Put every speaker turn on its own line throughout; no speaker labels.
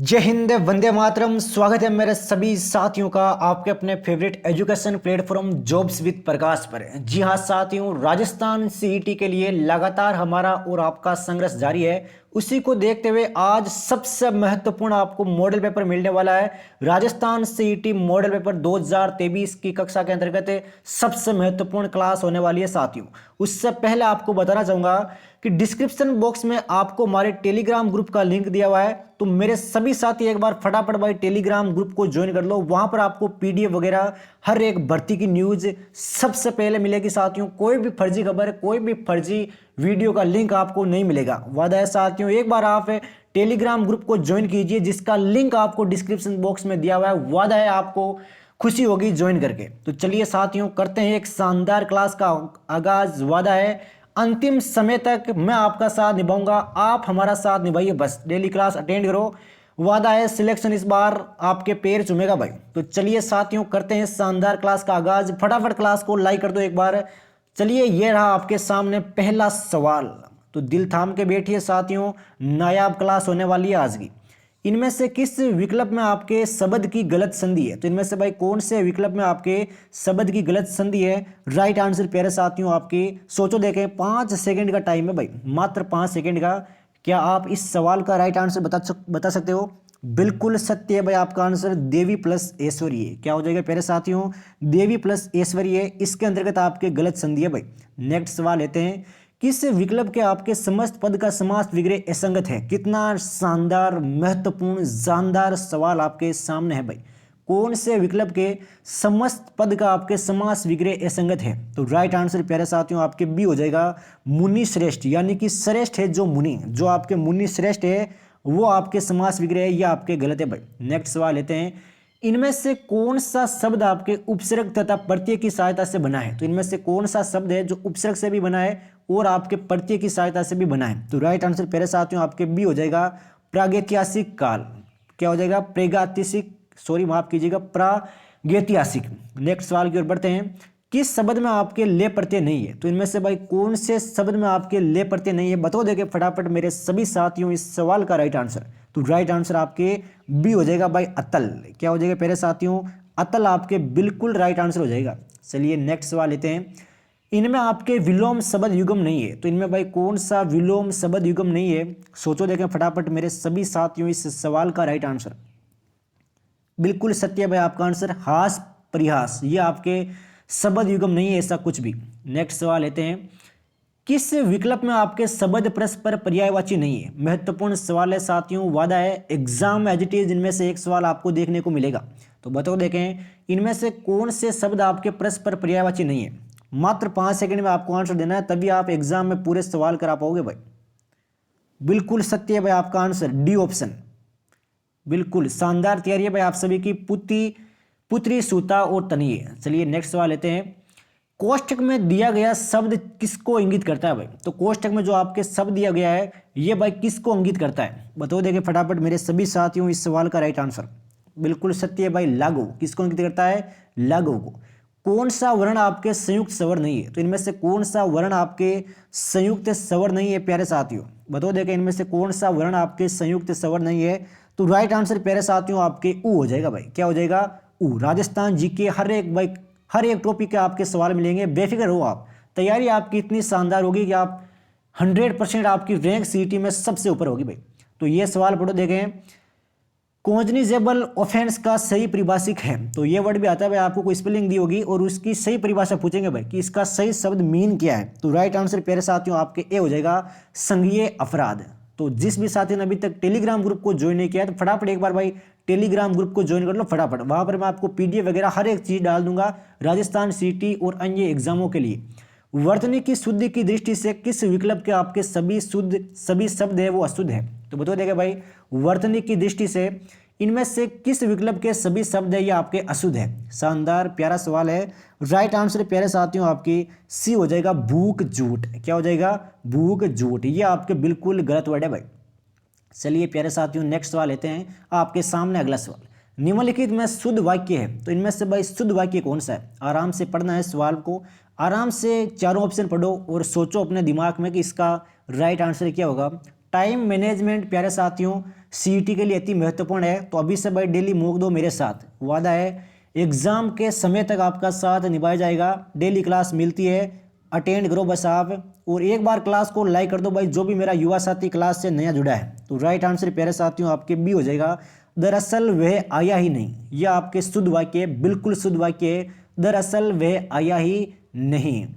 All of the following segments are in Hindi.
जय हिंद, वंदे मातरम। स्वागत है मेरे सभी साथियों का आपके अपने favourite education platform jobs with Prakash पर। जी हाँ साथियों, राजस्थान सीईटी के लिए लगातार हमारा और आपका संघर्ष जारी है। उसी को देखते हुए आज सबसे महत्वपूर्ण आपको मॉडल पेपर मिलने वाला है। राजस्थान सीईटी मॉडल पेपर 2023 की कक्षा के अंतर्गत सबसे महत्वपूर्ण क्लास होने वाली है साथियों। उससे पहले आपको बताना चाहूंगा कि डिस्क्रिप्शन बॉक्स में आपको हमारे टेलीग्राम ग्रुप का लिंक दिया हुआ है, तो मेरे सभी साथी एक बार फटाफट भाई टेलीग्राम ग्रुप को ज्वाइन कर लो। वहां पर आपको पीडीएफ वगैरह हर एक भर्ती की न्यूज सबसे पहले मिलेगी साथियों। कोई भी फर्जी खबर, कोई भी फर्जी वीडियो का लिंक आपको नहीं मिलेगा। वादा है साथियों, एक बार आप टेलीग्राम ग्रुप को ज्वाइन कीजिए जिसका लिंक आपको डिस्क्रिप्शन बॉक्स में दिया हुआ है। वादा है आपको खुशी होगी ज्वाइन करके। तो चलिए साथियों, करते हैं एक शानदार क्लास का आगाज। वादा है अंतिम समय तक मैं आपका साथ निभाऊंगा, आप हमारा साथ निभाइए, बस डेली क्लास अटेंड करो। वादा है सिलेक्शन इस बार आपके पैर चूमेगा भाई। तो चलिए साथियों, करते हैं शानदार क्लास का आगाज। फटाफट क्लास को लाइक कर दो एक बार। चलिए, ये रहा आपके सामने पहला सवाल। तो दिल थाम के बैठिए साथियों, नायाब क्लास होने वाली है आज की। इनमें से किस विकल्प में आपके शब्द की गलत संधि है? तो इनमें से भाई कौन से विकल्प में आपके शब्द की गलत संधि है? राइट आंसर प्यारे साथियों आपके सोचो, देखें 5 सेकंड का टाइम है भाई, मात्र 5 सेकंड का। क्या आप इस सवाल का राइट आंसर बता सकते हो? बिल्कुल सत्य है भाई आपका आंसर, देवी प्लस ऐश्वर्य। क्या हो जाएगा प्यारे साथियों? देवी प्लस ऐश्वर्य, इसके अंतर्गत आपके गलत संधि है भाई। नेक्स्ट सवाल लेते हैं, किस विकल्प के आपके समस्त पद का समास विग्रह असंगत है? कितना शानदार, महत्वपूर्ण, जानदार सवाल आपके सामने है भाई। कौन से विकल्प के समस्त पद का आपके समास विग्रह असंगत है? तो राइट आंसर प्यारे साथियों आपके बी हो जाएगा, मुनि श्रेष्ठ। यानी कि श्रेष्ठ है जो मुनि, जो आपके मुनि श्रेष्ठ है वो आपके समास विग्रह है, ये आपके गलत है भाई। नेक्स्ट सवाल लेते हैं, इनमें से कौन सा शब्द आपके उपसर्ग तथा प्रत्यय की सहायता से बना है? तो इनमें से कौन सा शब्द है जो उपसर्ग से भी बना है और आपके प्रत्यय की सहायता से भी बना है? तो राइट आंसर प्यारे साथियों आपके बी हो जाएगा, प्रागैतिहासिक काल। क्या हो जाएगा? प्रागैतिहासिक, सॉरी माफ कीजिएगा, प्रागैतिहासिक। नेक्स्ट सवाल की ओर बढ़ते हैं, किस शब्द में आपके ले प्रत्यय नहीं है? तो इनमें से भाई कौन से शब्द में आपके ले प्रत्यय नहीं है? बताओ देखे फटाफट मेरे सभी साथियों इस सवाल का राइट आंसर। तो राइट आंसर आपके बी हो जाएगा भाई, अतल। क्या हो जाएगा प्यारे साथियों? अतल आपके बिल्कुल राइट आंसर हो जाएगा। चलिए नेक्स्ट सवाल लेते हैं, इनमें आपके विलोम शब्द युग्म नहीं है। तो इनमें भाई कौन सा विलोम शब्द युग्म नहीं है? सोचो देखें फटाफट मेरे सभी साथियों इस सवाल का राइट आंसर। बिल्कुल सत्य है भाई आपका आंसर, हास परिहास, ये आपके शब्द युग्म नहीं है ऐसा कुछ भी। नेक्स्ट सवाल लेते हैं, किस विकल्प में आपके शब्द परस्पर पर्यायवाची नहीं है? महत्वपूर्ण सवाल है साथियों। वादा है एग्जाम एज इट इज इनमें से एक सवाल आपको देखने को मिलेगा। तो बताओ देखें, इनमें से कौन से शब्द आपके परस्पर पर्यायवाची नहीं है? मात्र 5 सेकंड में आपको आंसर देना है, तभी आप एग्जाम में पूरे सवाल करा पाओगे भाई। बिल्कुल सत्य है भाई आपका आंसर, डी ऑप्शन। बिल्कुल शानदार तैयारी है भाई आप सभी की। पुत्री, सूता और तनिए। चलिए नेक्स्ट सवाल लेते हैं, कोष्ठक में दिया गया शब्द किसको इंगित करता है भाई? तो कोष्ठक में जो आपके शब्द दिया गया है ये भाई किसको इंगित करता है? बताओ देखिए फटाफट मेरे सभी साथियों इस सवाल का राइट आंसर। बिल्कुल सत्य है भाई, लागू। किसको इंगित करता है? लागू को। कौन सा वर्ण आपके संयुक्त स्वर नहीं है? तो इनमें से कौन सा वर्ण आपके संयुक्त स्वर नहीं है प्यारे साथियों? बताओ देखें इनमें से कौन सा वर्ण आपके संयुक्त स्वर नहीं है? तो राइट आंसर प्यारे साथियों आपके ऊ हो जाएगा भाई। क्या हो जाएगा? ऊ। राजस्थान जी के हर एक टॉपिक के आपके सवाल मिलेंगे, बेफिक्र हो आप। तैयारी आपकी इतनी शानदार होगी कि आप 100% आपकी रैंक सीईटी में सबसे ऊपर होगी भाई। तो ये सवाल पढ़ो, देखें कॉग्निजेबल ऑफेंस का सही परिभाषिक है। तो ये वर्ड भी आता है भाई, आपको कोई स्पेलिंग दी होगी और उसकी सही परिभाषा पूछेंगे भाई कि इसका सही शब्द मीन क्या है। तो राइट आंसर प्यारे साथियों आपके ए हो जाएगा, संज्ञेय अपराध। तो जिस भी साथी ने अभी तक टेलीग्राम ग्रुप को ज्वाइन नहीं किया तो फटाफट एक बार भाई टेलीग्राम ग्रुप को ज्वाइन कर लो फटाफट। वहां पर मैं आपको पीडीएफ वगैरह हर एक चीज डाल दूंगा राजस्थान सीटी और अन्य एग्जामों के लिए। वर्तनी की शुद्धि की दृष्टि से किस विकल्प के आपके सभी शब्द है वो अशुद्ध है? तो बताओ देगा भाई, वर्तनी की दृष्टि से इनमें से किस विकल्प के सभी शब्द है ये आपके अशुद्ध है? शानदार प्यारा सवाल है। राइट आंसर प्यारे साथियों आपकी सी हो जाएगा, भूख झूठ। क्या हो जाएगा? भूख झूठ, ये आपके बिल्कुल गलत वर्ड है भाई। चलिए प्यारे साथियों नेक्स्ट सवाल लेते हैं आपके सामने। अगला सवाल, निम्नलिखित में शुद्ध वाक्य है। तो इनमें से भाई शुद्ध वाक्य कौन सा है? आराम से पढ़ना है सवाल को, आराम से चारों ऑप्शन पढ़ो और सोचो अपने दिमाग में कि इसका राइट आंसर क्या होगा। टाइम मैनेजमेंट प्यारे साथियों सीईटी के लिए अति महत्वपूर्ण है। तो अभी से भाई डेली मूव दो मेरे साथ, वादा है एग्जाम के समय तक आपका साथ निभाया जाएगा। डेली क्लास मिलती है, अटेंड करो बस आप, और एक बार क्लास को लाइक कर दो भाई जो भी मेरा युवा साथी क्लास से नया जुड़ा है। तो राइट आंसर प्यारे साथियों आपके बी हो जाएगा। दरअसल वह आया ही नहीं, यह आपके शुद्ध वाक्य, बिल्कुल शुद्ध वाक्य, दरअसल वह आया ही नहीं।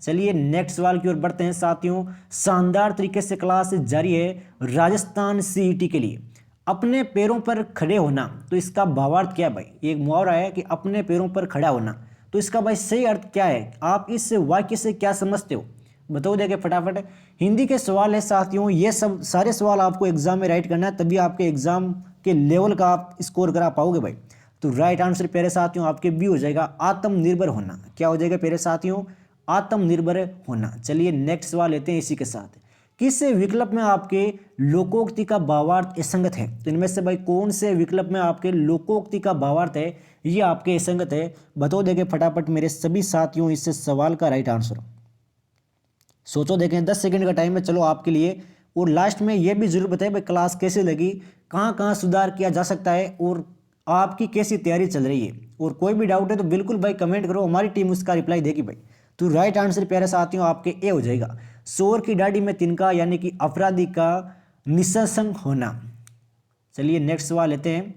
चलिए नेक्स्ट सवाल की ओर बढ़ते हैं साथियों। शानदार तरीके से क्लास जारी है। राजस्थान सीईटी के लिए अपने पैरों पर खड़े होना, तो इसका भावार्थ क्या है भाई? एक मुहावरा है कि अपने पैरों पर खड़ा होना, तो इसका भाई सही अर्थ क्या है? आप इस वाक्य से क्या समझते हो? बताओ देखे फटाफट। हिंदी के सवाल है साथियों, ये सब सारे सवाल आपको एग्जाम में राइट करना है, तभी आपके एग्जाम के लेवल का आप स्कोर करा पाओगे भाई। तो राइट आंसर प्यारे साथियों आपके बी हो जाएगा, आत्मनिर्भर होना। क्या हो जाएगा प्यारे साथियों? आत्मनिर्भर होना। चलिए नेक्स्ट सवाल लेते हैं इसी के साथ। किस विकल्प में आपके लोकोक्ति का भावार्थ असंगत है? तो इनमें से भाई कौन से विकल्प में आपके लोकोक्ति का भावार्थ है ये आपके असंगत है? बताओ देखें फटाफट मेरे सभी साथियों इस सवाल का राइट आंसर। सोचो देखें, 10 सेकंड का टाइम है चलो आपके लिए। और लास्ट में यह भी जरूर बताएं भाई क्लास कैसे लगी, कहाँ कहाँ सुधार किया जा सकता है, और आपकी कैसी तैयारी चल रही है। और कोई भी डाउट है तो बिल्कुल भाई कमेंट करो, हमारी टीम उसका रिप्लाई देगी भाई। तो राइट आंसर प्यारे साथियों आपके ए हो जाएगा, शोर की दाढ़ी में तिनका, यानी कि अपराधी का निसंग होना। चलिए नेक्स्ट सवाल लेते हैं।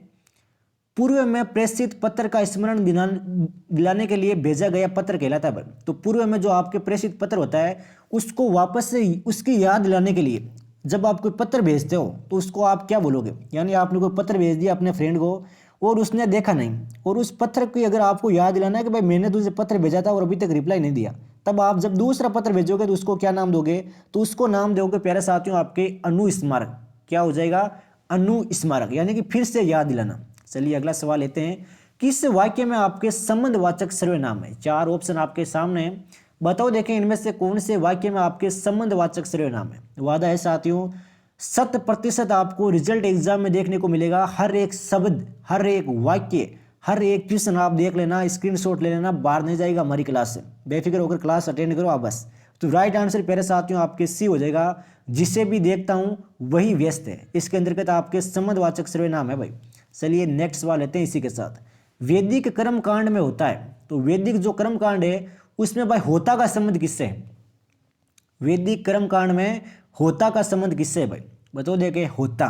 पूर्व में प्रेषित पत्र का स्मरण दिलाने के लिए भेजा गया पत्र कहलाता है भाई। तो पूर्व में जो आपके प्रेषित पत्र होता है उसको वापस से उसकी याद दिलाने के लिए जब आप कोई पत्र भेजते हो तो उसको आप क्या बोलोगे? यानी आपने कोई पत्र भेज दिया अपने फ्रेंड को और उसने देखा नहीं, और उस पत्र की अगर आपको याद दिलाना है कि भाई मैंने तुझे पत्र भेजा था और अभी तक रिप्लाई नहीं दिया, तब आप जब दूसरा पत्र भेजोगे तो उसको क्या नाम दोगे? तो उसको नाम दोगे प्यारे साथियों आपके अनुस्मारक। क्या हो जाएगा? अनुस्मारक, यानी कि फिर से याद दिलाना। चलिए अगला सवाल लेते हैं। किस वाक्य में आपके संबंधवाचक सर्वनाम है? 4 ऑप्शन आपके सामने है, बताओ देखें इनमें से कौन से वाक्य में आपके संबंधवाचक सर्वनाम है। वादा है साथियों 100% आपको रिजल्ट एग्जाम में देखने को मिलेगा। हर एक शब्द, हर एक वाक्य, हर एक क्वेश्चन आप देख लेना, स्क्रीनशॉट ले लेना, बाहर नहीं जाएगा हमारी क्लास से। बेफिक्र होकर क्लास अटेंड करो आप बस। तो राइट आंसर प्यारे साथियों आपके सी हो जाएगा, जिसे भी देखता हूं वही व्यस्त है। इसके अंतर्गत आपके संबंधवाचक सर्वनाम है भाई। चलिए नेक्स्ट सवाल लेते हैं इसी के साथ। वैदिक कर्म कांड में होता है, तो वैदिक जो कर्म कांड है उसमें भाई होता का संबंध किससे है? वैदिक कर्म कांड में होता का संबंध किससे है भाई? बताओ देखे। होता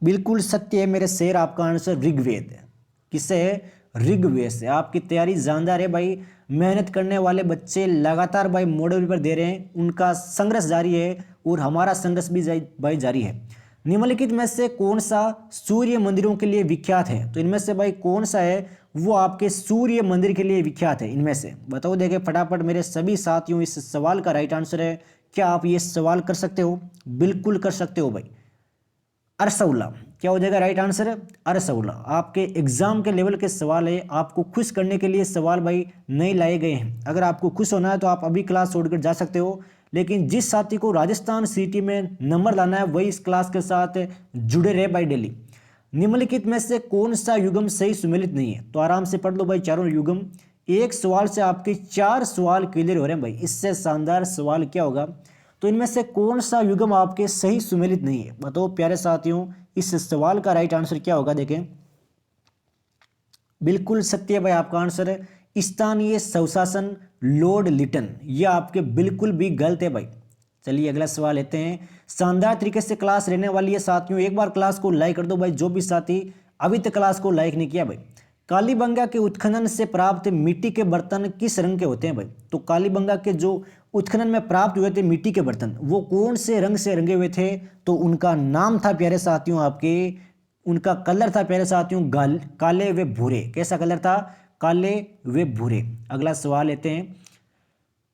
बिल्कुल सत्य है मेरे शेर, आपका आंसर ऋग्वेद है। किससे है? ऋग्वेद से। आपकी तैयारी जानदार है भाई, मेहनत करने वाले बच्चे लगातार भाई मॉडल पेपर दे रहे हैं, उनका संघर्ष जारी है और हमारा संघर्ष भी भाई जारी है। निम्नलिखित में से कौन सा सूर्य मंदिरों के लिए विख्यात है? तो इनमें से भाई कौन सा है वो आपके सूर्य मंदिर के लिए विख्यात है? इनमें से बताओ देखे फटाफट मेरे सभी साथियों इस सवाल का राइट आंसर है। क्या आप ये सवाल कर सकते हो? बिल्कुल कर सकते हो भाई। अरसौला। क्या हो जाएगा राइट आंसर? अरसौला। आपके एग्जाम के लेवल के सवाल है, आपको खुश करने के लिए सवाल भाई नहीं लाए गए हैं। अगर आपको खुश होना है तो आप अभी क्लास छोड़कर जा सकते हो, लेकिन जिस साथी को राजस्थान सीटी में नंबर लाना है वही इस क्लास के साथ जुड़े रहे भाई डेली। निम्नलिखित में से कौन सा युग्म सही सुमेलित नहीं है? तो आराम से पढ़ लो भाई चारों युग्म। एक सवाल से आपके 4 सवाल क्लियर हो रहे हैं भाई, इससे शानदार सवाल क्या होगा? तो इनमें से कौन सा युग्म आपके सही सुमेलित नहीं है? बताओ प्यारे साथियों इस सवाल का राइट आंसर क्या होगा? देखें बिल्कुल सत्य भाई आपका आंसर है स्थानीय स्वशासन, लॉर्ड लिटन। यह आपके बिल्कुल भी गलत है भाई। चलिए अगला सवाल लेते हैं। शानदार तरीके से क्लास रहने वाली है साथियों, एक बार क्लास को लाइक कर दो भाई जो भी साथी अभी तक क्लास को लाइक नहीं किया भाई। कालीबंगा के उत्खनन से प्राप्त मिट्टी के बर्तन किस रंग के होते हैं भाई? तो कालीबंगा के जो उत्खनन में प्राप्त हुए थे मिट्टी के बर्तन वो कौन से रंग से रंगे हुए थे? तो उनका नाम था प्यारे साथियों आपके, उनका कलर था प्यारे साथियों काले व भूरे। कैसा कलर था? काले व भूरे। अगला सवाल लेते हैं।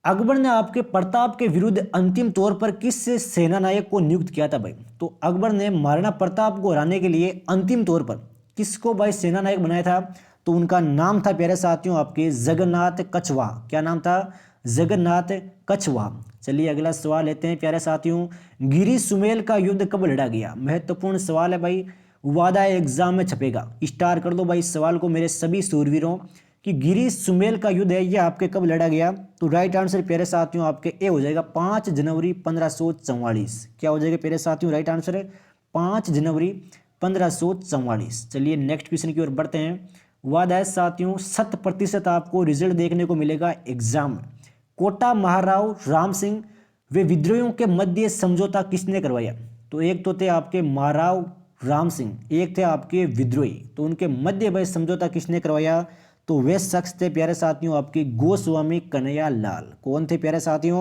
अकबर ने आपके प्रताप के विरुद्ध अंतिम तौर पर किस सेना नायक को नियुक्त किया था भाई? तो अकबर ने महाराणा प्रताप को हराने के लिए अंतिम तौर पर किसको भाई सेना नायक बनाया था? तो उनका नाम था प्यारे साथियों आपके जगन्नाथ कछवाहा। क्या नाम था? जगन्नाथ कछवाहा। चलिए अगला सवाल लेते हैं प्यारे साथियों। गिरी सुमेल का युद्ध कब लड़ा गया? महत्वपूर्ण सवाल है भाई, वादा है एग्जाम में छपेगा। स्टार कर दो भाई इस सवाल को मेरे सभी सूरवीरों कि गिरी सुमेल का युद्ध है ये आपके कब लड़ा गया? तो राइट आंसर प्यारे साथियों आपके ए हो जाएगा 5 जनवरी 1544। क्या हो जाएगा प्यारे साथियों? राइट आंसर है 5 जनवरी 1544। चलिए नेक्स्ट क्वेश्चन की ओर बढ़ते हैं। वादा है साथियों 100% आपको रिजल्ट देखने को मिलेगा एग्जाम में। कोटा महाराव राम सिंह वे विद्रोहियों के मध्य समझौता किसने करवाया? तो एक तो थे आपके महाराव राम सिंह, एक थे आपके विद्रोही, तो उनके मध्य भाई समझौता किसने करवाया? तो वे शख्स थे प्यारे साथियों आपके गोस्वामी कन्हैया लाल। कौन थे प्यारे साथियों?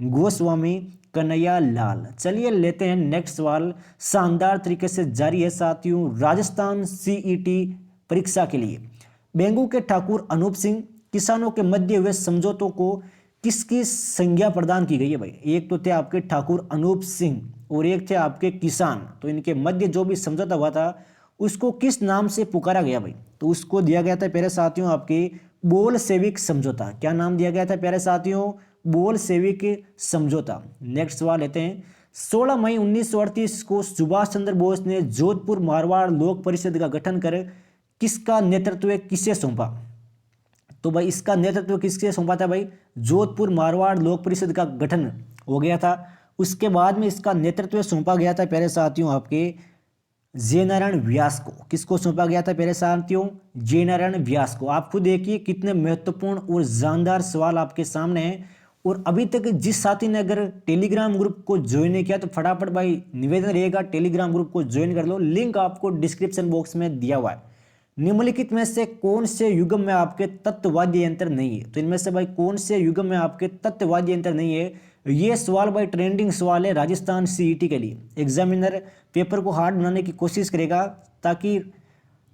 गोस्वामी कन्हैया लाल। चलिए लेते हैं नेक्स्ट सवाल, शानदार तरीके से जारी है साथियों। राजस्थान सीईटी परीक्षा के लिए बेंगू के ठाकुर अनूप सिंह किसानों के मध्य हुए समझौतों को किसकी संज्ञा प्रदान की गई है भाई? एक तो थे आपके ठाकुर अनूप सिंह और एक थे आपके किसान, तो इनके मध्य जो भी समझौता हुआ था उसको किस नाम से पुकारा गया भाई? तो उसको दिया गया था प्यारे साथियों आपके बोलशेविक समझौता। क्या नाम दिया गया था प्यारे साथियों? बोलशेविक समझौता। नेक्स्ट सवाल लेते हैं। 16 मई 1938 को सुभाष चंद्र बोस ने जोधपुर मारवाड़ लोक परिषद का गठन कर किसका नेतृत्व किसे सौंपा? तो भाई इसका नेतृत्व किसके सौंपा था भाई? जोधपुर मारवाड़ लोक परिषद का गठन हो गया था। उसके बाद में इसका नेतृत्व सौंपा गया था प्यारे साथियों आपके जयनारायण व्यास को। किसको सौंपा गया था प्यारे साथियों? जयनारायण व्यास को। आप खुद देखिए कितने महत्वपूर्ण और जानदार सवाल आपके सामने हैं। और अभी तक जिस साथी ने अगर टेलीग्राम ग्रुप को ज्वाइन नहीं किया तो फटाफट भाई निवेदन रहेगा टेलीग्राम ग्रुप को ज्वाइन कर लो, लिंक आपको डिस्क्रिप्शन बॉक्स में दिया हुआ है। निम्नलिखित में से कौन से युगम में आपके तत्ववादी यंत्र नहीं है? तो इनमें से भाई कौन से युगम में आपके तत्ववादी यंत्र नहीं है? ये सवाल भाई ट्रेंडिंग सवाल है राजस्थान सीईटी के लिए। एग्जामिनर पेपर को हार्ड बनाने की कोशिश करेगा ताकि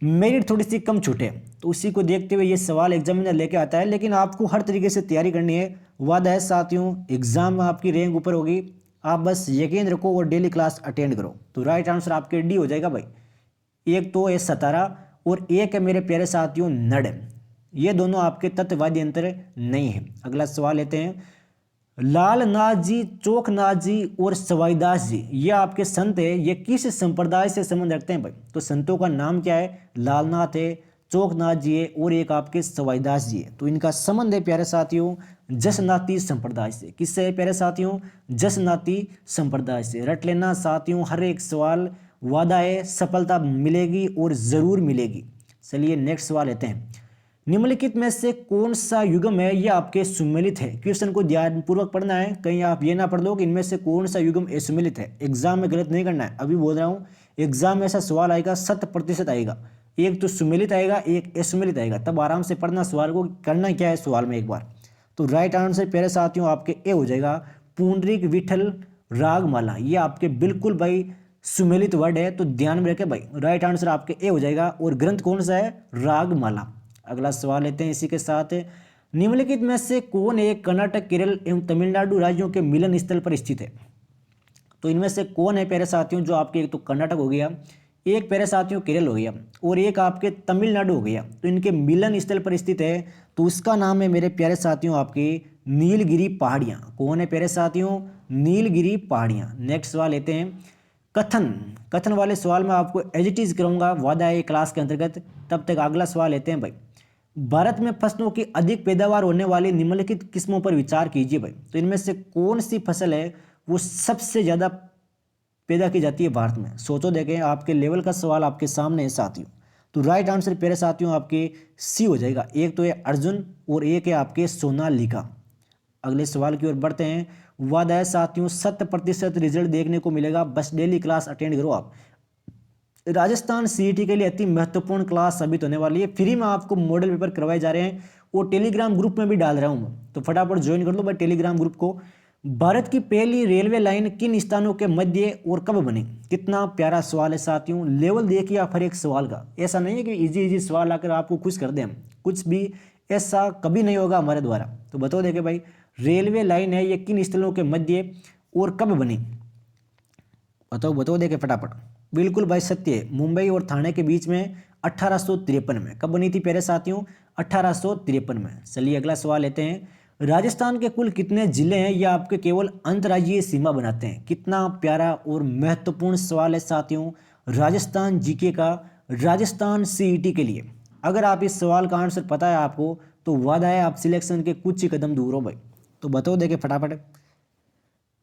मेरिट थोड़ी सी कम छूटे, तो उसी को देखते हुए ये सवाल एग्जामिनर लेके आता है। लेकिन आपको हर तरीके से तैयारी करनी है। वादा है साथियों एग्जाम में आपकी रैंक ऊपर होगी, आप बस यकीन रखो और डेली क्लास अटेंड करो। तो राइट आंसर आपके डी हो जाएगा भाई। एक तो है सतारा और एक है मेरे प्यारे साथियों नड़। ये दोनों आपके तत्ववादी यंत्र नहीं है। अगला सवाल लेते हैं। लालनाथ जी, चोखनाथ जी और सवाईदास जी ये आपके संत है, ये किस संप्रदाय से संबंध रखते हैं भाई? तो संतों का नाम क्या है? लालनाथ है, चोखनाथ जी है और एक आपके सवाईदास जी है। तो इनका संबंध है प्यारे साथियों जसनाती संप्रदाय से। किससे है प्यारे साथियों? जसनाती संप्रदाय से। रट लेना साथियों हर एक सवाल। वादा है सफलता मिलेगी और जरूर मिलेगी। चलिए नेक्स्ट सवाल लेते हैं। निम्नलिखित में से कौन सा युगम है ये आपके सुमेलित है? क्वेश्चन को ध्यानपूर्वक पढ़ना है, कहीं आप ये ना पढ़ लो कि इनमें से कौन सा युगम असुमेलित है। एग्जाम में गलत नहीं करना है, अभी बोल रहा हूँ एग्जाम में ऐसा सवाल आएगा 100% आएगा। एक तो सुमेलित आएगा एक असुमेलित आएगा, तब आराम से पढ़ना सवाल को, करना क्या है सवाल में एक बार। तो राइट आंसर प्यारे साथियों आपके ए हो जाएगा पुंडरीक विठल रागमाला। ये आपके बिल्कुल भाई सुमेलित वर्ड है, तो ध्यान में रखें भाई। राइट आंसर आपके ए हो जाएगा। और ग्रंथ कौन सा है? रागमाला। अगला सवाल लेते हैं इसी के साथ। निम्नलिखित में से कौन एक कर्नाटक, केरल एवं तमिलनाडु राज्यों के मिलन स्थल पर स्थित है? तो इनमें से कौन है प्यारे साथियों जो आपके, एक तो कर्नाटक हो गया, एक प्यारे साथियों केरल हो गया और एक आपके तमिलनाडु हो गया, तो इनके मिलन स्थल पर स्थित है। तो उसका नाम है मेरे प्यारे साथियों आपके नीलगिरी पहाड़ियाँ। कौन है प्यारे साथियों? नीलगिरी पहाड़ियाँ। नेक्स्ट सवाल लेते हैं। कथन वाले सवाल में आपको एज इट इज करूँगा, वादा है क्लास के अंतर्गत। तब तक अगला सवाल लेते हैं भाई। भारत में फसलों की अधिक पैदावार होने वाली निम्नलिखित किस्मों पर विचार कीजिए भाई। तो इनमें से कौन सी फसल है वो सबसे ज़्यादा पैदा की जाती है भारत में? सोचो देखें, आपके लेवल का सवाल आपके सामने है साथियों। तो राइट आंसर प्यारे साथियों आपके सी हो जाएगा। एक तो है अर्जुन और एक है आपके सोनालिका। अगले सवाल की ओर बढ़ते हैं। वादा है साथियों 100% रिजल्ट देखने को मिलेगा, बस डेली क्लास अटेंड करो आप। राजस्थान सीईटी के लिए अति महत्वपूर्ण क्लास साबित होने वाली है। फ्री में आपको मॉडल पेपर करवाए जा रहे हैं और टेलीग्राम ग्रुप में भी डाल रहा हूँ, तो फटाफट ज्वाइन कर लो भाई टेलीग्राम ग्रुप को। भारत की पहली रेलवे लाइन किन स्थानों के मध्य और कब बनी? कितना प्यारा सवाल है साथियों। लेवल देखिए आप हर एक सवाल का, ऐसा नहीं है कि इजी सवाल आकर आपको खुश कर दें हम, कुछ भी ऐसा कभी नहीं होगा हमारे द्वारा। तो बताओ देखे भाई, रेलवे लाइन है ये किन स्थलों के मध्य और कब बनी? बताओ देखे फटाफट। बिल्कुल भाई सत्य है, मुंबई और थाने के बीच में 1853 में। कब बनी थी प्यारे साथियों? 1853 में। चलिए अगला सवाल लेते हैं। राजस्थान के कुल कितने जिले हैं ये आपके केवल अंतर्राज्यीय सीमा बनाते हैं? कितना प्यारा और महत्वपूर्ण सवाल है साथियों राजस्थान जीके का, राजस्थान सीईटी के लिए। अगर आप इस सवाल का आंसर पता है आपको तो वादा है आप सिलेक्शन के कुछ ही कदम दूर हो भाई। तो बताओ देखे फटाफट।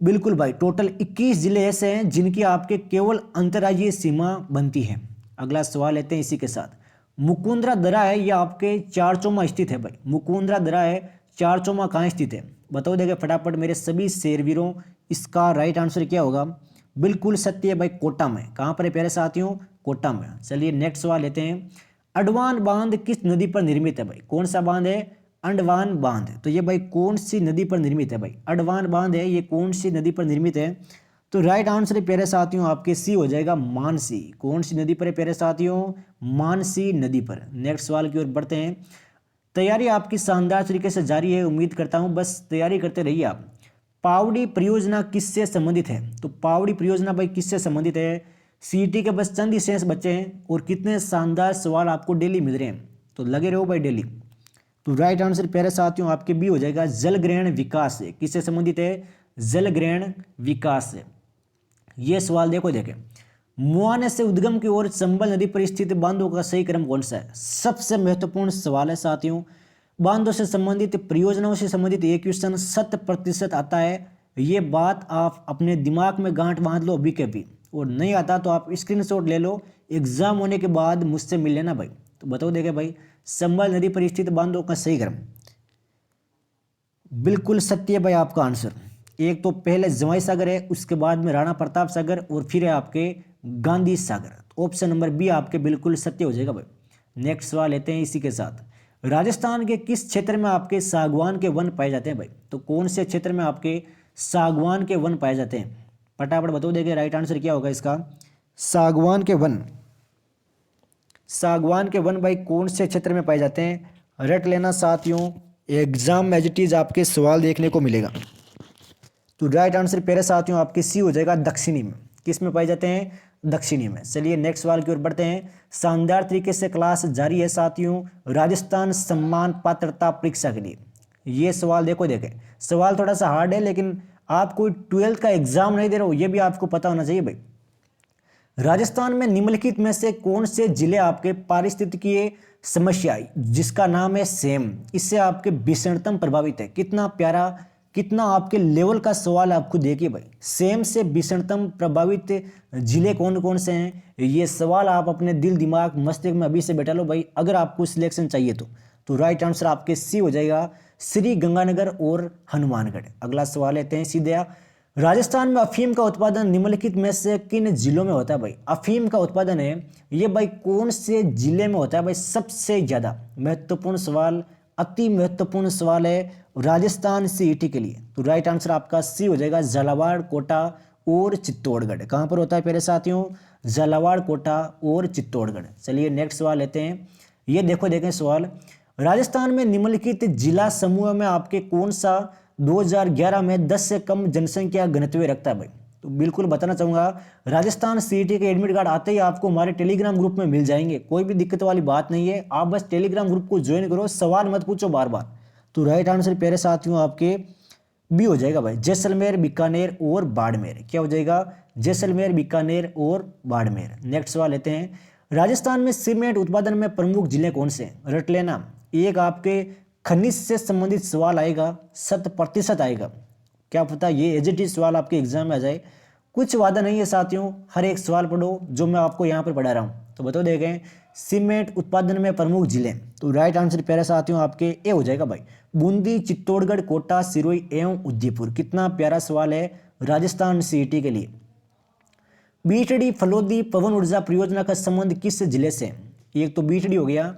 बिल्कुल भाई, टोटल 21 जिले ऐसे हैं जिनकी आपके केवल अंतर्राज्यीय सीमा बनती है। अगला सवाल लेते हैं इसी के साथ। मुकुंदरा दरा है ये आपके चारचौमा स्थित है भाई। मुकुंदरा दरा है चारचौमा कहाँ स्थित है? बताओ देखे फटाफट मेरे सभी शेरवीरों, इसका राइट आंसर क्या होगा? बिल्कुल सत्य है भाई, कोटा में। कहाँ पर है प्यारे साथियों? कोटा में। चलिए नेक्स्ट सवाल लेते हैं। अडवान बांध किस नदी पर निर्मित है भाई? कौन सा बांध है? अंडमान बांध। तो ये भाई कौन सी नदी पर निर्मित है भाई? अडवान बांध है, ये कौन सी नदी पर निर्मित है? तो राइट आंसर है प्यारे साथियों आपके सी हो जाएगा, मानसी। कौन सी नदी पर है प्यारे साथियों? मानसी नदी पर। नेक्स्ट सवाल की ओर बढ़ते हैं। तैयारी आपकी शानदार तरीके से जारी है, उम्मीद करता हूं बस तैयारी करते रहिए आप। पावड़ी परियोजना किससे संबंधित है? तो पावड़ी परियोजना भाई किससे संबंधित है? सीईटी के बस चंद ही शेष बच्चे हैं और कितने शानदार सवाल आपको डेली मिल रहे हैं, तो लगे रहो भाई डेली। तो राइट आंसर प्यारे साथियों आपके बी हो जाएगा, जल ग्रहण विकास से। किससे संबंधित है? जल ग्रहण विकास से। ये सवाल देखो देखें। मुआने से उद्गम की ओर चंबल नदी पर स्थित बांधों का सही क्रम कौन सा है? सबसे महत्वपूर्ण सवाल है साथियों। बांधों से संबंधित, परियोजनाओं से संबंधित ये क्वेश्चन 100% आता है। ये बात आप अपने दिमाग में गांठ बांध लो अभी के अभी, और नहीं आता तो आप स्क्रीनशॉट ले लो, एग्जाम होने के बाद मुझसे मिल लेना भाई। तो बताओ देखे भाई, चंबल नदी पर स्थित बांधों का सही क्रम। बिल्कुल सत्य है भाई आपका आंसर। एक तो पहले जवाई सागर है, उसके बाद में राणा प्रताप सागर, और फिर है आपके Gandhi Sagar. Option number B आपके बिल्कुल सत्य हो जाएगा भाई। नेक्स्ट सवाल लेते हैं इसी के साथ। राजस्थान के किस क्षेत्र में आपके सागवान के वन पाए जाते हैं भाई? तो कौन से क्षेत्र में आपके सागवान के वन पाए जाते हैं? फटाफट बताओ देंगे राइट आंसर क्या होगा इसका? सागवान के वन। सागवान के वन भाई कौन से क्षेत्र में पाए जाते हैं? रट लेना साथियों, एग्जाम में एज इट इज आपके सवाल देखने को मिलेगा। तो राइट आंसर प्यारे साथियों आपके सी हो जाएगा, दक्षिणी में। किस में पाए जाते हैं? दक्षिणी में। चलिए नेक्स्ट सवाल की ओर बढ़ते हैं। शानदार तरीके से क्लास जारी है साथियों, राजस्थान सम्मान पात्रता परीक्षा के लिए। ये सवाल देखो देखें, सवाल थोड़ा सा हार्ड है, लेकिन आप कोई 12th का एग्जाम नहीं दे रहे हो ये भी आपको पता होना चाहिए भाई। राजस्थान में निम्नलिखित में से कौन से जिले आपके पारिस्थितिकीय समस्या जिसका नाम है सेम, इससे आपके भीषणतम प्रभावित है? कितना प्यारा, कितना आपके लेवल का सवाल आपको देखिए भाई। सेम से भीषणतम प्रभावित जिले कौन कौन से हैं? ये सवाल आप अपने दिल दिमाग मस्तिष्क में अभी से बैठा लो भाई, अगर आपको सिलेक्शन चाहिए तो राइट आंसर आपके सी हो जाएगा, श्री गंगानगर और हनुमानगढ़। अगला सवाल लेते हैं सीधे। राजस्थान में अफीम का उत्पादन निम्नलिखित में से किन जिलों में होता है भाई? अफीम का उत्पादन है ये भाई कौन से जिले में होता है भाई? सबसे ज्यादा महत्वपूर्ण सवाल, अति महत्वपूर्ण सवाल है राजस्थान सीईटी के लिए। तो राइट आंसर आपका सी हो जाएगा, झालावाड़, कोटा और चित्तौड़गढ़। कहां पर होता है प्यारे साथियों? झालावाड़, कोटा और चित्तौड़गढ़। चलिए नेक्स्ट सवाल लेते हैं। ये देखो देखें सवाल। राजस्थान में निम्नलिखित जिला समूह में आपके कौन सा 2011 में 10 से कम जनसंख्या घनत्व रखता है भाई? तो बिल्कुल बताना चाहूंगा, राजस्थान सीईटी के एडमिट कार्ड आते ही आपको हमारे टेलीग्राम ग्रुप में मिल जाएंगे, कोई भी दिक्कत वाली बात नहीं है। आप बस टेलीग्राम ग्रुप को ज्वाइन करो, सवाल मत पूछो बार बार। तो राइट आंसर प्यारे साथियों आपके बी हो जाएगा भाई, जैसलमेर, बीकानेर और बाड़मेर। क्या हो जाएगा? जैसलमेर, बीकानेर और बाड़मेर। नेक्स्ट सवाल लेते हैं। राजस्थान में सीमेंट उत्पादन में प्रमुख जिले कौन से हैं? रट लेना, एक आपके खनिज से संबंधित सवाल आएगा, 100% आएगा। क्या पता ये एज इट इज सवाल आपके एग्जाम में आ जाए, कुछ वादा नहीं है साथियों। हर एक सवाल पढ़ो जो मैं आपको यहाँ पर पढ़ा रहा हूँ। तो बताओ देखें, सीमेंट उत्पादन में प्रमुख जिले। तो राइट आंसर प्यारे साथियों आपके ए हो जाएगा भाई, बूंदी, चित्तौड़गढ़, कोटा, सिरोही एवं उदयपुर। कितना प्यारा सवाल है राजस्थान सीईटी के लिए। बीटड़ी फलोदी पवन ऊर्जा परियोजना का संबंध किस जिले से है? एक तो बीटड़ी हो गया,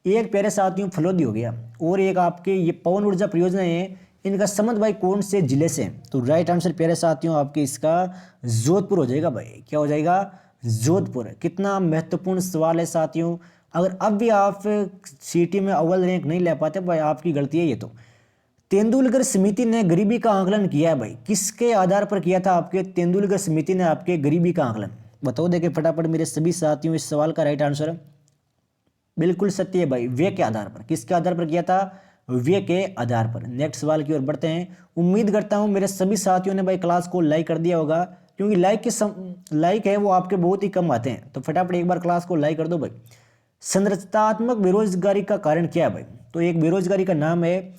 एक प्यारे साथियों फलोदी हो गया, और एक आपके ये पवन ऊर्जा परियोजना है, इनका संबंध भाई कौन से जिले से? तो राइट आंसर प्यारे साथियों आपके इसका जोधपुर हो जाएगा भाई। क्या हो जाएगा? जोधपुर। कितना महत्वपूर्ण सवाल है साथियों। अगर अब भी आप सीईटी में अव्वल रैंक नहीं ले पाते भाई, आपकी गलती है ये। तो तेंदुलकर समिति ने गरीबी का आंकलन किया है भाई, किसके आधार पर किया था आपके तेंदुलकर समिति ने आपके गरीबी का आंकलन? बताओ देखे फटाफट मेरे सभी साथियों इस सवाल का राइट आंसर। बिल्कुल सत्य है भाई, व्यय के आधार पर। किसके आधार पर किया था? व्यय के आधार पर। नेक्स्ट सवाल की ओर बढ़ते हैं। उम्मीद करता हूं मेरे सभी साथियों ने भाई क्लास को लाइक कर दिया होगा, क्योंकि लाइक है वो आपके बहुत ही कम आते हैं। तो फटाफट एक बार क्लास को लाइक कर दो भाई। संरचनात्मक बेरोजगारी का कारण क्या है भाई? तो एक बेरोजगारी का नाम है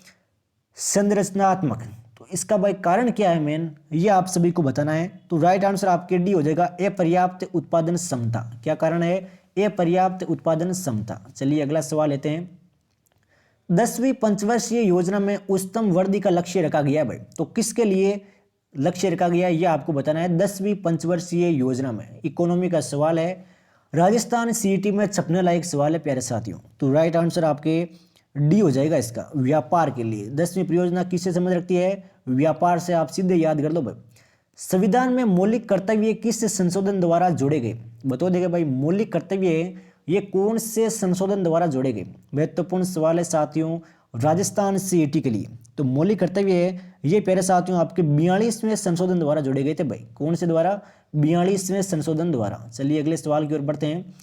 संरचनात्मक। तो इसका भाई कारण क्या है मेन, ये आप सभी को बताना है। तो राइट आंसर आपके डी हो जाएगा, अपर्याप्त उत्पादन क्षमता। क्या कारण है? अपर्याप्त उत्पादन क्षमता। चलिए अगला सवाल लेते हैं। 10वीं पंचवर्षीय योजना में उच्चतम वृद्धि का लक्ष्य रखा गया है भाई। तो किसके लिए लक्ष्य रखा गया है, यह आपको बताना है। 10वीं पंचवर्षीय योजना में इकोनॉमी का सवाल है। राजस्थान सीईटी में छपने लायक सवाल है प्यारे साथियों। तो राइट आंसर आपके डी हो जाएगा इसका, व्यापार के लिए। 10वीं परियोजना किससे संबंध रखती है? व्यापार से। आप सीधे याद कर लो भाई। संविधान में मौलिक कर्तव्य किस संशोधन द्वारा जोड़े गए? बताओ देगा भाई, मौलिक कर्तव्य ये कौन से संशोधन द्वारा जोड़े गए? महत्वपूर्ण सवाल है साथियों राजस्थान सीईटी के लिए। तो मौलिक कर्तव्य ये प्यारे साथियों आपके 42वें संशोधन द्वारा जोड़े गए थे भाई। कौन से द्वारा? 42वें संशोधन द्वारा। चलिए अगले सवाल की ओर बढ़ते हैं।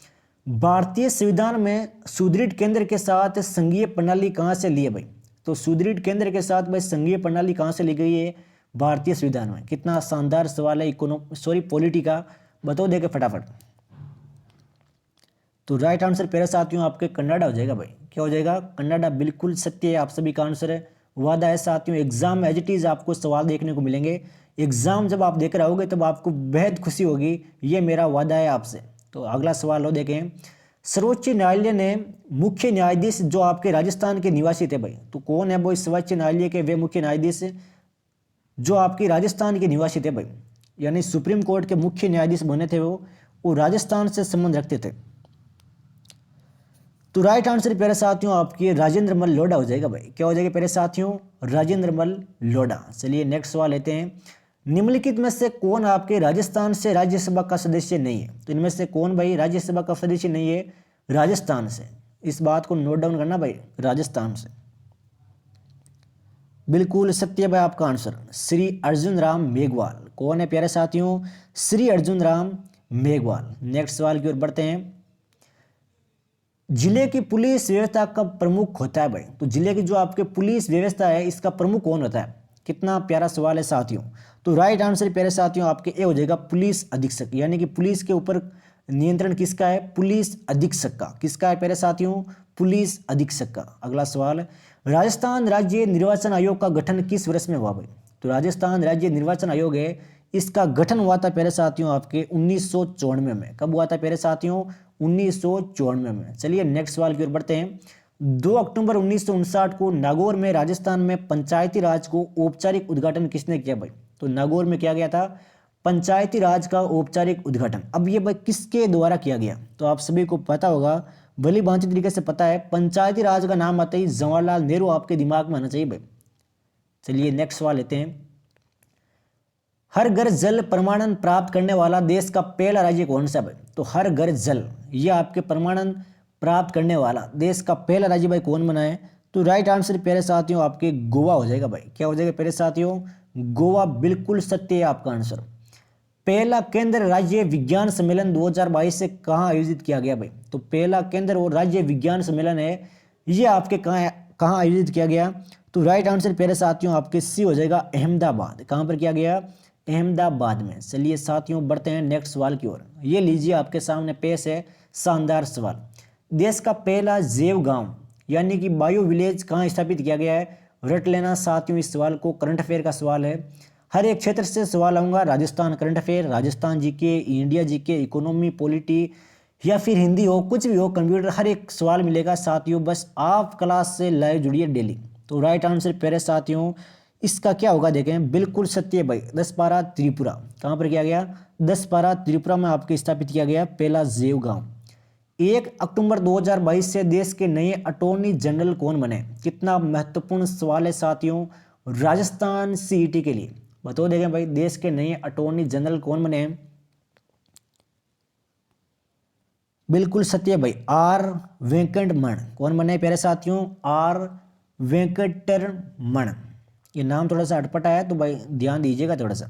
भारतीय संविधान में सुदृढ़ केंद्र के साथ संघीय प्रणाली कहाँ से ली है भाई? तो सुदृढ़ केंद्र के साथ भाई संघीय प्रणाली कहाँ से ली गई है भारतीय संविधान में? कितना शानदार सवाल है पॉलिटी का, बताओ देखे फटाफट। तो राइट आंसर प्यारे साथियों आपके कनाडा हो जाएगा भाई। क्या हो जाएगा? कनाडा। बिल्कुल सत्य है, आप सभी का आंसर है। वादा है साथियों, एग्जाम में एज इट इज आपको सवाल देखने को मिलेंगे। एग्जाम जब आप देख रहे होगे तब आपको बेहद खुशी होगी, ये मेरा वादा है आपसे। तो अगला सवाल लो देखें। सर्वोच्च न्यायालय ने मुख्य न्यायाधीश जो आपके राजस्थान के निवासी थे भाई, तो कौन है वो इस सर्वोच्च न्यायालय के वे मुख्य न्यायाधीश जो आपके राजस्थान के निवासी थे भाई, यानी सुप्रीम कोर्ट के मुख्य न्यायाधीश बने थे वो राजस्थान से संबंध रखते थे। तो राइट आंसर प्यारे साथियों आपकी राजेंद्र मल लोढ़ा हो जाएगा भाई। क्या हो जाएगा प्यारे साथियों? राजेंद्र मल लोढ़ा। चलिए नेक्स्ट सवाल लेते हैं। निम्नलिखित में से कौन आपके राजस्थान से राज्यसभा का सदस्य नहीं है? तो इनमें से कौन भाई राज्यसभा का सदस्य नहीं है राजस्थान से? इस बात को नोट डाउन करना भाई, राजस्थान से। बिल्कुल सत्य भाई आपका आंसर, श्री अर्जुन राम मेघवाल। कौन है प्यारे साथियों? श्री अर्जुन राम मेघवाल। नेक्स्ट सवाल की ओर बढ़ते हैं। जिले की पुलिस व्यवस्था का प्रमुख होता है भाई? तो जिले की जो आपके पुलिस व्यवस्था है इसका प्रमुख कौन होता है? कितना प्यारा सवाल है साथियों। तो राइट आंसर प्यारे साथियों आपके ए हो जाएगा, पुलिस अधीक्षक। यानी कि पुलिस के ऊपर नियंत्रण किसका है? पुलिस अधीक्षक का। किसका है प्यारे साथियों? पुलिस अधीक्षक का। अगला सवाल, राजस्थान राज्य निर्वाचन आयोग का गठन किस वर्ष में हुआ भाई? तो राजस्थान राज्य निर्वाचन आयोग है, इसका गठन हुआ था प्यारे साथियों आपके 1994 में। कब हुआ था प्यारे साथियों? 1994 में। चलिए नेक्स्ट सवाल की ओर बढ़ते हैं। 2 अक्टूबर 1959 को नागौर में राजस्थान में पंचायती राज को औपचारिक उद्घाटन किसने किया भाई? तो नागौर में किया गया था पंचायती राज का औपचारिक उद्घाटन। अब ये भाई किसके द्वारा किया गया? तो आप सभी को पता होगा, भली भांति तरीके से पता है। पंचायती राज का नाम आते ही जवाहरलाल नेहरू आपके दिमाग में आना चाहिए भाई। चलिए नेक्स्ट सवाल लेते हैं। हर घर जल प्रमाणन प्राप्त करने वाला देश का पहला राज्य कौन सा भाई? तो हर घर जल ये आपके प्रमाणन प्राप्त करने वाला देश का पहला राज्य भाई कौन बना है? तो राइट आंसर प्यारे साथियों आपके गोवा हो जाएगा भाई। क्या हो जाएगा प्यारे साथियों? गोवा। बिल्कुल सत्य है आपका आंसर। पहला केंद्र राज्य विज्ञान सम्मेलन 2022 से कहाँ आयोजित किया गया भाई? तो पहला केंद्र और राज्य विज्ञान सम्मेलन है, ये आपके कहाँ आयोजित किया गया? तो राइट आंसर प्यारे साथियों आपके सी हो जाएगा, अहमदाबाद। कहाँ पर किया गया? अहमदाबाद में। चलिए साथियों बढ़ते हैं नेक्स्ट सवाल की ओर। ये लीजिए आपके सामने पेश है शानदार सवाल। देश का पहला जैव गांव यानी कि बायो विलेज कहाँ स्थापित किया गया है? रट लेना साथियों इस सवाल को, करंट अफेयर का सवाल है। हर एक क्षेत्र से सवाल आऊंगा, Rajasthan current affair, Rajasthan GK, India GK, economy, polity या फिर हिंदी हो, कुछ भी हो, कंप्यूटर, हर एक सवाल मिलेगा साथियों। बस आप क्लास से लाइव जुड़िए डेली। तो राइट आंसर प्यारे साथियों इसका क्या होगा देखें। बिल्कुल सत्य भाई, 10पारा त्रिपुरा। कहाँ पर किया गया? 10पारा त्रिपुरा में आपके स्थापित किया गया पहला जैव गांव। 1 अक्टूबर 2022 से देश के नए अटॉर्नी जनरल कौन बने? कितना महत्वपूर्ण सवाल है साथियों राजस्थान सीईटी के लिए। बताओ देखें भाई, देश के नए अटॉर्नी जनरल कौन बने? बिल्कुल सत्य भाई, आर वेंकटरमण। कौन बने प्यारे साथियों? आर वेंकटरमण। ये नाम थोड़ा सा अटपटा है तो भाई ध्यान दीजिएगा थोड़ा सा।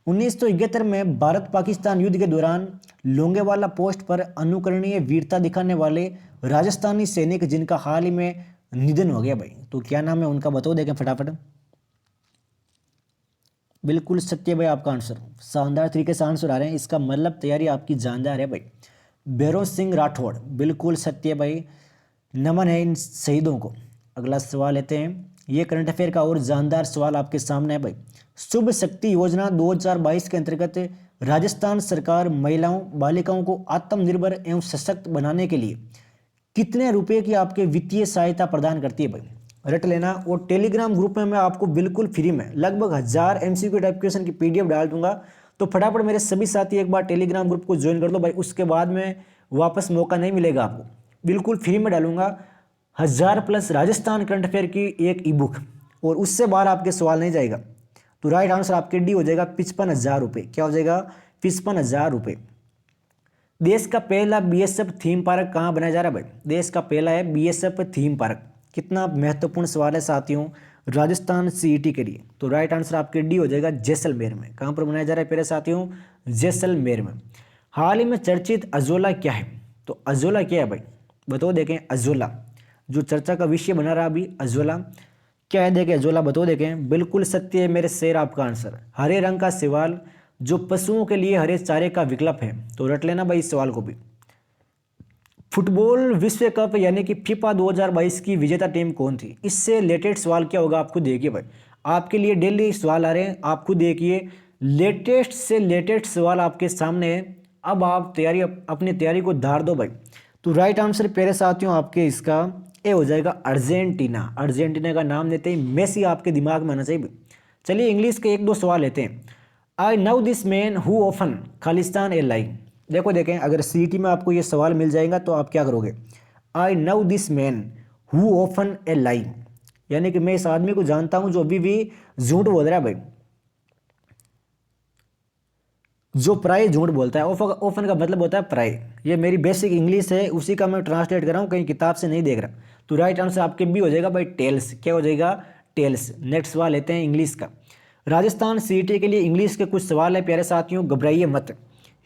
1971 में भारत पाकिस्तान युद्ध के दौरान लोंगेवाला पोस्ट पर अनुकरणीय वीरता दिखाने वाले राजस्थानी सैनिक जिनका हाल ही में निधन हो गया भाई, तो क्या नाम है उनका? बताओ देखें फटाफट। बिल्कुल सत्य भाई आपका आंसर, शानदार तरीके से आंसर आ रहे हैं। इसका मतलब तैयारी आपकी जानदार है भाई। भैरों सिंह राठौड़, बिल्कुल सत्य भाई, नमन है इन शहीदों को। अगला सवाल लेते हैं, ये करंट अफेयर का और जानदार सवाल आपके सामने है भाई। शुभ शक्ति योजना 2022 के अंतर्गत राजस्थान सरकार महिलाओं बालिकाओं को आत्मनिर्भर एवं सशक्त बनाने के लिए कितने रुपए की आपके वित्तीय सहायता प्रदान करती है भाई, रट लेना। और टेलीग्राम ग्रुप में मैं आपको बिल्कुल फ्री में लगभग 1000 MCQ टाइप क्वेश्चन की PDF डाल दूंगा, तो फटाफट मेरे सभी साथी एक बार टेलीग्राम ग्रुप को ज्वाइन कर लो भाई, उसके बाद में वापस मौका नहीं मिलेगा आपको, बिल्कुल फ्री में डालूंगा 1000+ राजस्थान करंट अफेयर की एक ई-बुक, और उससे बाहर आपके सवाल नहीं जाएगा। तो राइट आंसर आपके डी हो जाएगा 55,000 रुपये। क्या हो जाएगा? 55,000 रुपये। देश का पहला BSF थीम पार्क कहाँ बनाया जा रहा है भाई? देश का पहला है BSF थीम पार्क। कितना महत्वपूर्ण सवाल है साथियों राजस्थान CET के लिए। तो राइट आंसर आपके डी हो जाएगा जैसलमेर में। कहाँ पर बनाया जा रहा है प्यारे साथियों? जैसलमेर में। हाल ही में चर्चित अजोला क्या है? तो अजोला क्या है भाई, बताओ देखें। अजोला जो चर्चा का विषय बना रहा अभी, अजोला क्या है देखें, अजोला बताओ देखें। बिल्कुल सत्य है मेरे शेर आपका आंसर। हरे रंग का सवाल जो पशुओं के लिए हरे चारे का विकल्प है, तो रट लेना भाई इस सवाल को भी। फुटबॉल विश्व कप यानी कि फीफा 2022 की विजेता टीम कौन थी? इससे रिलेटेड सवाल क्या होगा आप खुद देखिए भाई, आपके लिए डेली सवाल आ रहे हैं, आप खुद देखिए। लेटेस्ट से लेटेस्ट सवाल आपके सामने है, अब आप तैयारी अपनी तैयारी को धार दो भाई। तो राइट आंसर प्यारे साथियों आपके इसका ए हो जाएगा अर्जेंटीना। अर्जेंटीना का नाम लेते ही मेसी आपके दिमाग में आना चाहिए। चलिए इंग्लिश के एक दो सवाल लेते हैं। I know this man who often Khalistan a lie. देखो देखें, अगर CET में आपको ये सवाल मिल जाएगा तो आप क्या करोगे? I know this man who often a lie, यानी कि मैं इस आदमी को जानता हूं जो अभी भी झूठ बोल रहा है भाई, जो प्राय झूठ बोलता है। ओफन का मतलब होता है प्राय। ये मेरी बेसिक इंग्लिश है, उसी का मैं ट्रांसलेट कर रहा हूँ, कहीं किताब से नहीं देख रहा। तो राइट आंसर आपके भी हो जाएगा भाई टेल्स। क्या हो जाएगा? टेल्स। नेक्स्ट सवाल लेते हैं इंग्लिश का। राजस्थान CET के लिए इंग्लिश के कुछ सवाल है प्यारे साथियों, घबराइए मत।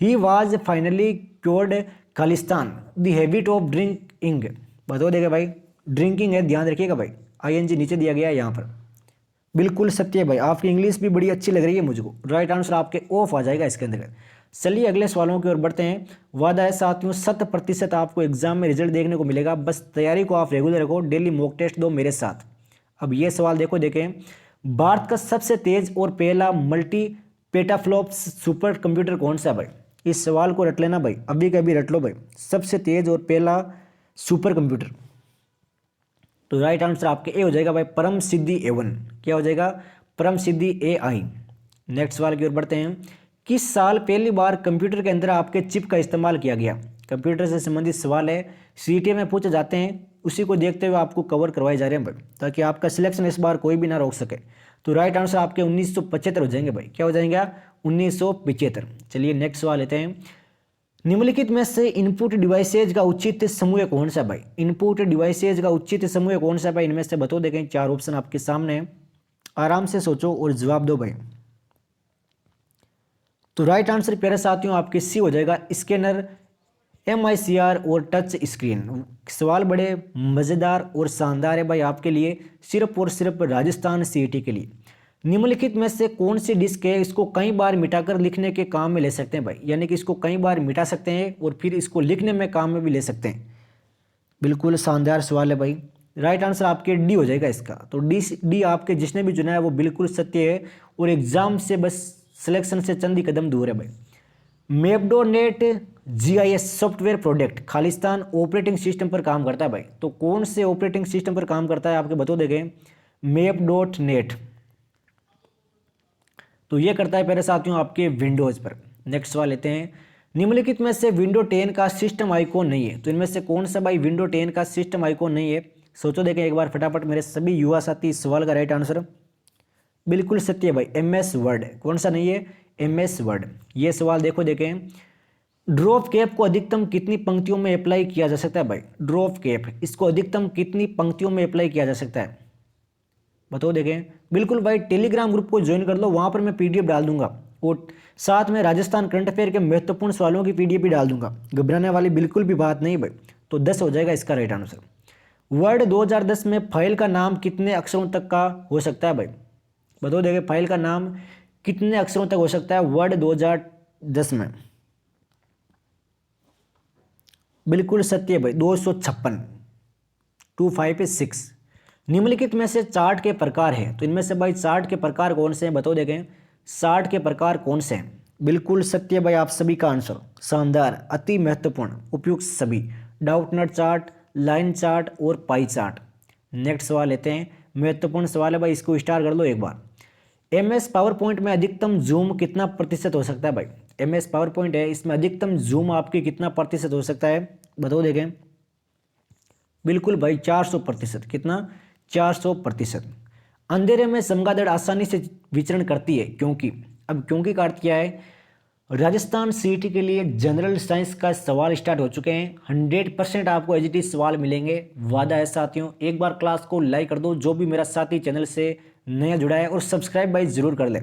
He was finally cured Khalistan the habit of drinking. बताओ देगा भाई, ड्रिंकिंग है, ध्यान रखिएगा भाई। ING नीचे दिया गया है यहाँ पर। बिल्कुल सत्य है भाई, आपकी इंग्लिश भी बड़ी अच्छी लग रही है मुझको। राइट आंसर आपके ऑफ आ जाएगा इसके अंदर। चलिए अगले सवालों की ओर बढ़ते हैं। वादा है साथियों 100% आपको एग्जाम में रिजल्ट देखने को मिलेगा, बस तैयारी को आप रेगुलर रखो, डेली मॉक टेस्ट दो मेरे साथ। अब ये सवाल देखो देखें, भारत का सबसे तेज और पहला मल्टी पेटाफ्लॉप सुपर कंप्यूटर कौन सा भाई? इस सवाल को रट लेना भाई, अभी कभी रट लो भाई। सबसे तेज और पहला सुपर कंप्यूटर, तो राइट आंसर आपके ए हो जाएगा भाई परम सिद्धि A1। क्या हो जाएगा? परम सिद्धि AI। नेक्स्ट सवाल की ओर बढ़ते हैं। किस साल पहली बार कंप्यूटर के अंदर आपके चिप का इस्तेमाल किया गया? कंप्यूटर से संबंधित सवाल है, CET में पूछे जाते हैं, उसी को देखते हुए आपको कवर करवाए जा रहे हैं भाई, ताकि आपका सिलेक्शन इस बार कोई भी ना रोक सके। तो राइट आंसर आपके 1975 हो जाएंगे भाई। क्या हो जाएंगे? 1975। चलिए नेक्स्ट सवाल लेते हैं। निम्नलिखित में से इनपुट डिवाइसेज का उचित समूह कौन सा भाई? इनपुट डिवाइसेज का उचित समूह कौन सा भाई? इनमें से बताओ देखें। 4 ऑप्शन आपके सामने हैं, आराम से सोचो और जवाब दो भाई। तो राइट आंसर प्यारे साथियों आपके सी हो जाएगा स्कैनर, MICR और टच स्क्रीन। सवाल बड़े मज़ेदार और शानदार है भाई आपके लिए, सिर्फ और सिर्फ राजस्थान CET के लिए। निम्नलिखित में से कौन सी डिस्क है इसको कई बार मिटाकर लिखने के काम में ले सकते हैं भाई? यानी कि इसको कई बार मिटा सकते हैं और फिर इसको लिखने में काम में भी ले सकते हैं। बिल्कुल शानदार सवाल है भाई। राइट आंसर आपके डी हो जाएगा इसका। तो डी आपके जिसने भी चुना है वो बिल्कुल सत्य है, और एग्जाम से बस सिलेक्शन से चंद ही कदम दूर है भाई। मैपडोनेट GIS software product Khalistan operating system पर काम करता है भाई। तो कौन से ऑपरेटिंग सिस्टम पर काम करता है आपके बताओ देंगे? मैप.नेट। तो ये करता है प्यारे साथियों आपके विंडोज़ पर। नेक्स्ट सवाल लेते हैं। निम्नलिखित में से विंडो 10 का सिस्टम आइकॉन नहीं है, तो इनमें से कौन सा भाई विंडो 10 का सिस्टम आइकॉन नहीं है? सोचो देखें एक बार फटाफट मेरे सभी युवा साथी। इस सवाल का राइट आंसर बिल्कुल सत्य है भाई, MS वर्ड। कौन सा नहीं है? MS word. ये सवाल देखो देखें, ड्रॉप कैप को अधिकतम कितनी पंक्तियों में अप्लाई किया जा सकता है भाई? ड्रॉप कैप इसको अधिकतम कितनी पंक्तियों में अप्लाई किया जा सकता है बताओ देखें। बिल्कुल भाई टेलीग्राम ग्रुप को ज्वाइन कर लो, वहां पर मैं PDF डाल दूंगा, और साथ में राजस्थान करंट अफेयर के महत्वपूर्ण सवालों की PDF भी डाल दूंगा। घबराने वाली बिल्कुल भी बात नहीं भाई। तो 10 हो जाएगा इसका राइट आंसर। वर्ड 2010 में फाइल का नाम कितने अक्षरों तक का हो सकता है भाई? बताओ देखें, फाइल का नाम कितने अक्षरों तक हो सकता है वर्ड 2010 में? बिल्कुल सत्य भाई, 256, 256। निम्नलिखित में से चार्ट के प्रकार है, तो इनमें से भाई चार्ट के प्रकार कौन से हैं बताओ देखें। चार्ट के प्रकार कौन से हैं? बिल्कुल सत्य भाई, आप सभी का आंसर शानदार, अति महत्वपूर्ण, उपयुक्त सभी। डाउट नट चार्ट, लाइन चार्ट और पाई चार्ट। नेक्स्ट सवाल लेते हैं, महत्वपूर्ण सवाल है भाई, इसको स्टार कर लो एक बार। MS पावर पॉइंट में अधिकतम जूम कितना प्रतिशत हो सकता है भाई? MS पावर पॉइंट है, इसमें अधिकतम जूम आपकी कितना प्रतिशत हो सकता है बताओ देखें। बिल्कुल भाई 400%। कितना? 400%। अंधेरे में चमगादड़ आसानी से विचरण करती है क्योंकि, अब क्योंकि का अर्थ क्या है? राजस्थान सीटी के लिए जनरल साइंस का सवाल स्टार्ट हो चुके हैं। 100% आपको एचटी सवाल मिलेंगे, वादा है साथियों। एक बार क्लास को लाइक कर दो जो भी मेरा साथी चैनल से नया जुड़ा है, और सब्सक्राइब भाई जरूर कर ले।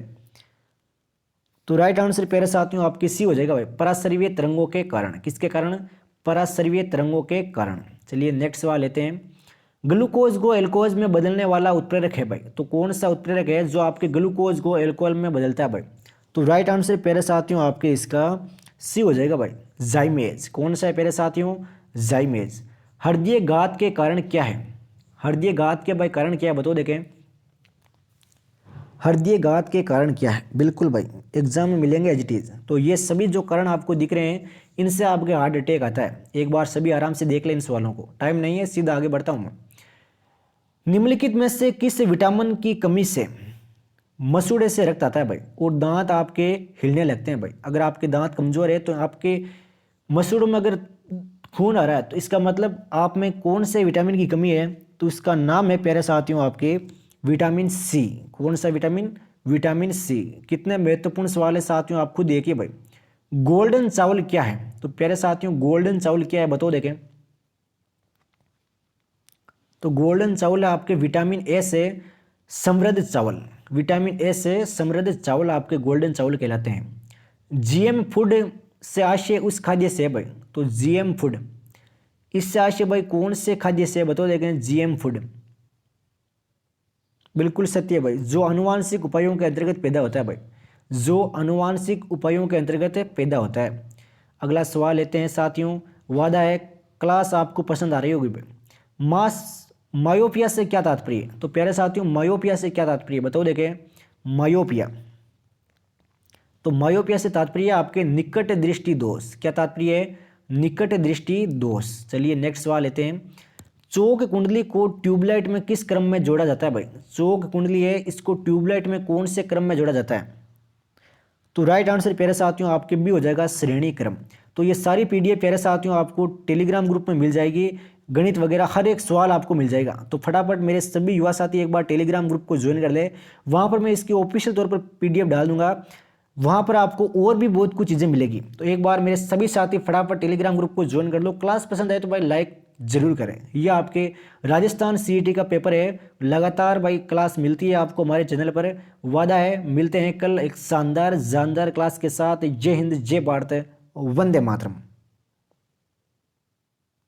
तो राइट आंसर प्यारे साथियों आपकी सी हो जाएगा भाई, पराश्रवीय तरंगों के कारण। किसके कारण? पराश्रवीय तरंगों के कारण। चलिए नेक्स्ट सवाल लेते हैं। ग्लूकोज को एल्कोहल में बदलने वाला उत्प्रेरक है भाई, तो कौन सा उत्प्रेरक है जो आपके ग्लूकोज को एल्कोहल में बदलता है भाई? तो राइट आंसर प्यारे साथियों आपके इसका सी हो जाएगा भाई, जाइमेज। कौन सा है प्यारे साथियों? जाइमेज। हृदय घात के कारण क्या है? हृदय घात के भाई कारण क्या है बताओ देखें। हृदय घात के कारण क्या है? बिल्कुल भाई एग्जाम में मिलेंगे एचटीज। तो ये सभी जो कारण आपको दिख रहे हैं, इनसे आपके हार्ट अटैक आता है। एक बार सभी आराम से देख लें इन सवालों को, टाइम नहीं है, सीधा आगे बढ़ता हूं मैं। निम्नलिखित में से किस विटामिन की कमी से मसूड़े से रक्त आता है भाई, और दांत आपके हिलने लगते हैं भाई? अगर आपके दांत कमजोर है तो आपके मसूड़ों में अगर खून आ रहा है, तो इसका मतलब आप में कौन से विटामिन की कमी है? तो इसका नाम है प्यारे साथियों आपके विटामिन सी। कौन सा विटामिन? Vitamin C. कितने महत्वपूर्ण सवाल है साथियों, आप खुद देखिए भाई। गोल्डन चावल क्या है? तो प्यारे साथियों गोल्डन चावल क्या है बताओ देखें। तो गोल्डन चावल है आपके विटामिन ए से समृद्ध चावल। विटामिन ए से समृद्ध चावल आपके गोल्डन चावल कहलाते हैं। जीएम फूड से आशय उस खाद्य से है भाई, तो जीएम फूड, इससे आशय भाई कौन से खाद्य से बताओ देखें। जीएम फूड बिल्कुल सत्य है भाई, जो आनुवांशिक उपायों के अंतर्गत पैदा होता है भाई, जो आनुवांशिक उपायों के अंतर्गत पैदा होता है। अगला सवाल लेते हैं साथियों, वादा है क्लास आपको पसंद आ रही होगी भाई। मास मायोपिया से क्या तात्पर्य है? तो प्यारे साथियों मायोपिया से क्या तात्पर्य बताओ देखें। मायोपिया, तो मायोपिया से तात्पर्य आपके निकट दृष्टि दोष। क्या तात्पर्य है? निकट दृष्टि दोष। चलिए नेक्स्ट सवाल लेते हैं। चौक कुंडली को ट्यूबलाइट में किस क्रम में जोड़ा जाता है भाई? चौक कुंडली है, इसको ट्यूबलाइट में कौन से क्रम में जोड़ा जाता है? तो राइट आंसर प्यारे साथियों आपके भी हो जाएगा श्रेणी क्रम। तो ये सारी पीडीएफ प्यारे साथियों आपको टेलीग्राम ग्रुप में मिल जाएगी, गणित वगैरह हर एक सवाल आपको मिल जाएगा। तो फटाफट मेरे सभी युवा साथी एक बार टेलीग्राम ग्रुप को ज्वाइन कर ले, वहाँ पर मैं इसकी ऑफिशियल तौर पर पीडीएफ डाल दूंगा, वहाँ पर आपको और भी बहुत कुछ चीज़ें मिलेगी। तो एक बार मेरे सभी साथी फटाफट टेलीग्राम ग्रुप को ज्वाइन कर लो। क्लास पसंद आए तो भाई लाइक जरूर करें। यह आपके राजस्थान सीईटी का पेपर है, लगातार भाई क्लास मिलती है आपको हमारे चैनल पर, वादा है। मिलते हैं कल एक शानदार जानदार क्लास के साथ। जय हिंद, जय भारत, वंदे मातरम।